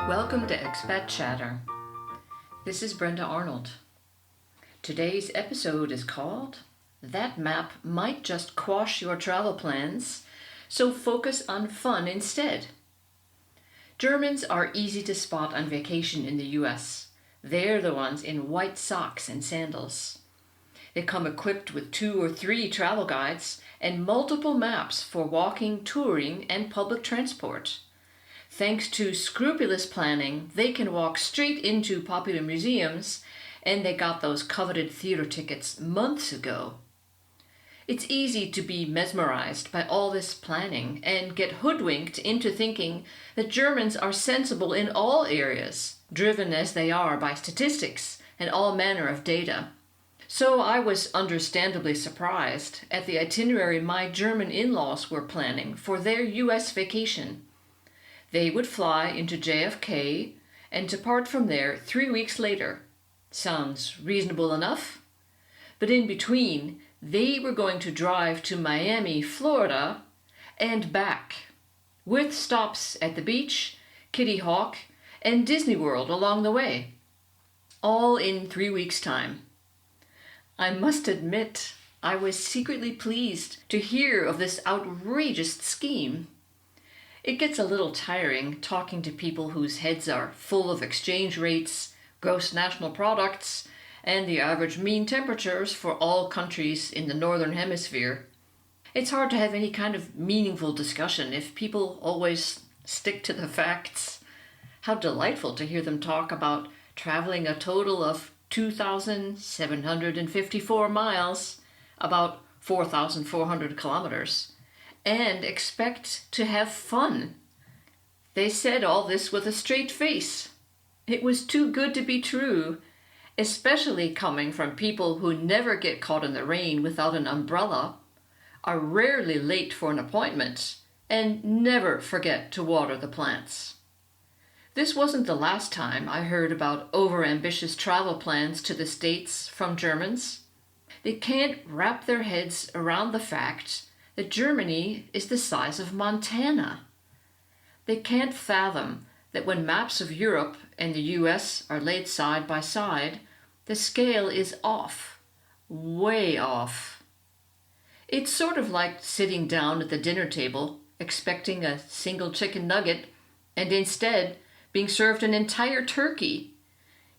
Welcome to Expat Chatter. This is Brenda Arnold. Today's episode is called That Map Might Just Quash Your Travel Plans, so focus on fun instead. Germans are easy to spot on vacation in the US. They're the ones in white socks and sandals. They come equipped with 2 or 3 travel guides and multiple maps for walking, touring, and public transport. Thanks to scrupulous planning, they can walk straight into popular museums, and they got those coveted theater tickets months ago. It's easy to be mesmerized by all this planning and get hoodwinked into thinking that Germans are sensible in all areas, driven as they are by statistics and all manner of data. So I was understandably surprised at the itinerary my German in-laws were planning for their US vacation. They would fly into JFK and depart from there 3 weeks later. Sounds reasonable enough? But in between, they were going to drive to Miami, Florida, and back, with stops at the beach, Kitty Hawk, and Disney World along the way, all in 3 weeks' time. I must admit, I was secretly pleased to hear of this outrageous scheme. It gets a little tiring talking to people whose heads are full of exchange rates, gross national products, and the average mean temperatures for all countries in the Northern Hemisphere. It's hard to have any kind of meaningful discussion if people always stick to the facts. How delightful to hear them talk about traveling a total of 2,754 miles, about 4,400 kilometers. And expect to have fun. They said all this with a straight face. It was too good to be true, especially coming from people who never get caught in the rain without an umbrella, are rarely late for an appointment, and never forget to water the plants. This wasn't the last time I heard about overambitious travel plans to the States from Germans. They can't wrap their heads around the fact that Germany is the size of Montana. They can't fathom that when maps of Europe and the US are laid side by side, the scale is off, way off. It's sort of like sitting down at the dinner table expecting a single chicken nugget and instead being served an entire turkey.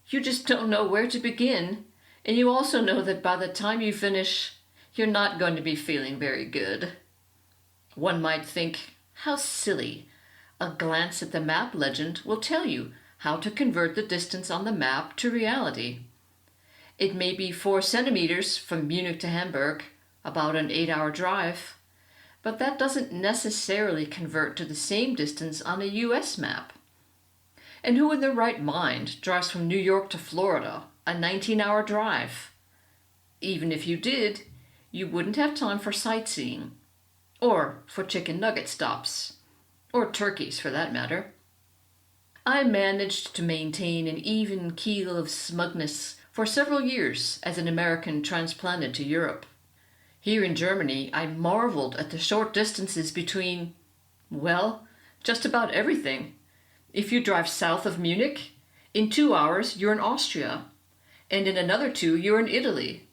You just don't know where to begin, and you also know that by the time you finish, you're not going to be feeling very good. One might think, how silly. A glance at the map legend will tell you how to convert the distance on the map to reality. It may be 4 centimeters from Munich to Hamburg, about an 8-hour drive, but that doesn't necessarily convert to the same distance on a US map. And who in their right mind drives from New York to Florida, a 19-hour drive? Even if you did, you wouldn't have time for sightseeing, or for chicken nugget stops, or turkeys for that matter. I managed to maintain an even keel of smugness for several years as an American transplanted to Europe. Here in Germany, I marveled at the short distances between, well, just about everything. If you drive south of Munich, in 2 hours you're in Austria, and in another 2 you're in Italy.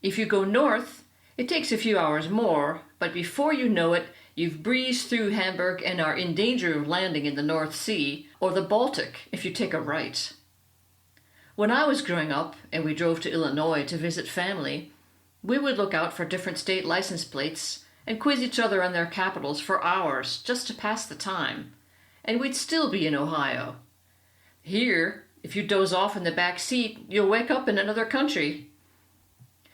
If you go north, it takes a few hours more, but before you know it, you've breezed through Hamburg and are in danger of landing in the North Sea, or the Baltic if you take a right. When I was growing up and we drove to Illinois to visit family, we would look out for different state license plates and quiz each other on their capitals for hours just to pass the time, and we'd still be in Ohio. Here, if you doze off in the back seat, you'll wake up in another country.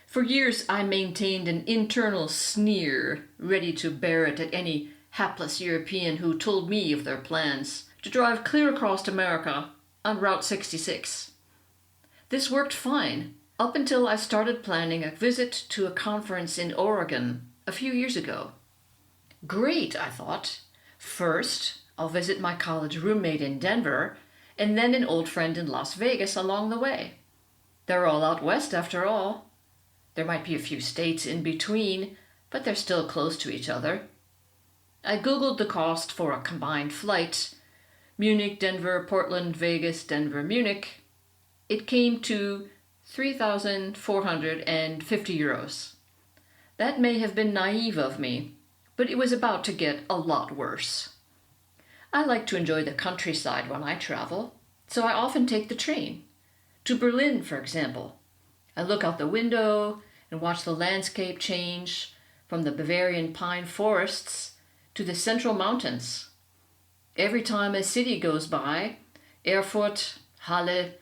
For years I maintained an internal sneer, ready to bear it at any hapless European who told me of their plans to drive clear across America on Route 66. This worked fine, up until I started planning a visit to a conference in Oregon a few years ago. Great, I thought. First, I'll visit my college roommate in Denver, and then an old friend in Las Vegas along the way. They're all out west after all. There might be a few states in between, but they're still close to each other. I googled the cost for a combined flight, Munich, Denver, Portland, Vegas, Denver, Munich, it came to 3,450 euros. That may have been naive of me, but it was about to get a lot worse. I like to enjoy the countryside when I travel, so I often take the train. To Berlin, for example. I look out the window and watch the landscape change from the Bavarian pine forests to the central mountains. Every time a city goes by, Erfurt, Halle,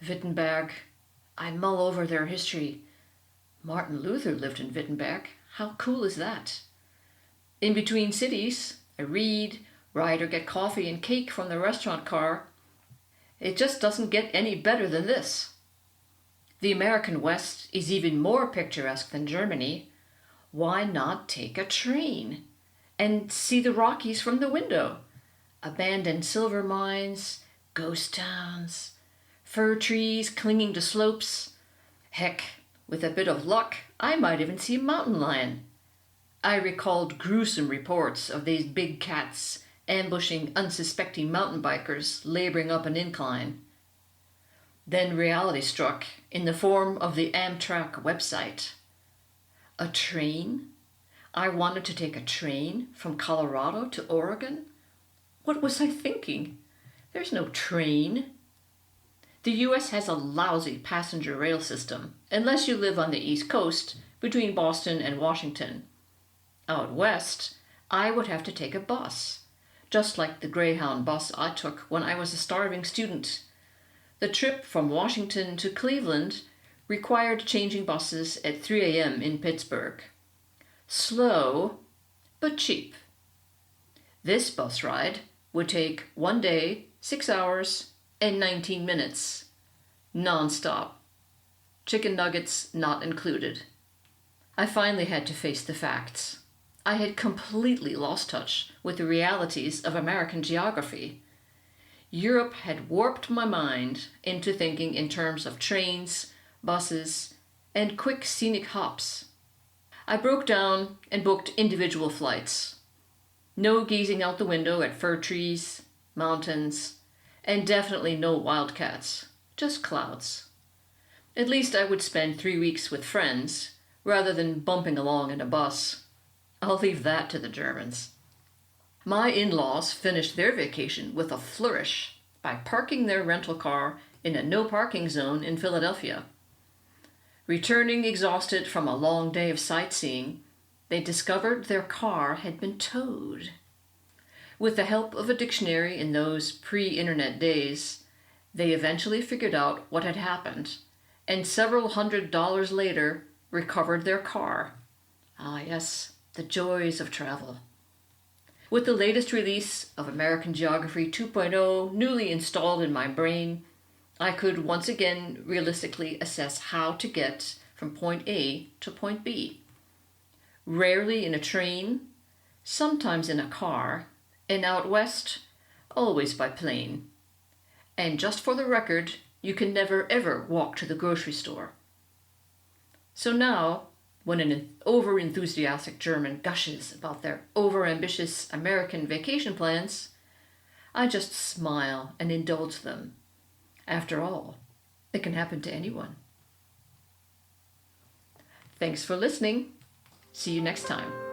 Wittenberg, I mull over their history. Martin Luther lived in Wittenberg. How cool is that? In between cities, I read, ride or get coffee and cake from the restaurant car. It just doesn't get any better than this. The American West is even more picturesque than Germany. Why not take a train and see the Rockies from the window? Abandoned silver mines, ghost towns, fir trees clinging to slopes. Heck, with a bit of luck, I might even see a mountain lion. I recalled gruesome reports of these big cats ambushing unsuspecting mountain bikers laboring up an incline. Then reality struck in the form of the Amtrak website. A train? I wanted to take a train from Colorado to Oregon? What was I thinking? There's no train. The US has a lousy passenger rail system, unless you live on the East Coast between Boston and Washington. Out west, I would have to take a bus, just like the Greyhound bus I took when I was a starving student. The trip from Washington to Cleveland required changing buses at 3 a.m. in Pittsburgh. Slow, but cheap. This bus ride would take 1 day, 6 hours, and 19 minutes. Non-stop. Chicken nuggets not included. I finally had to face the facts. I had completely lost touch with the realities of American geography. Europe had warped my mind into thinking in terms of trains, buses, and quick scenic hops. I broke down and booked individual flights. No gazing out the window at fir trees, mountains, and definitely no wildcats, just clouds. At least I would spend 3 weeks with friends, rather than bumping along in a bus. I'll leave that to the Germans. My in-laws finished their vacation with a flourish by parking their rental car in a no-parking zone in Philadelphia. Returning exhausted from a long day of sightseeing, they discovered their car had been towed. With the help of a dictionary in those pre-internet days, they eventually figured out what had happened, and several $100s later recovered their car. Ah yes, the joys of travel. With the latest release of American Geography 2.0 newly installed in my brain, I could once again realistically assess how to get from point A to point B. Rarely in a train, sometimes in a car, and out west, always by plane. And just for the record, you can never ever walk to the grocery store. So now, when an over-enthusiastic German gushes about their over-ambitious American vacation plans, I just smile and indulge them. After all, it can happen to anyone. Thanks for listening. See you next time.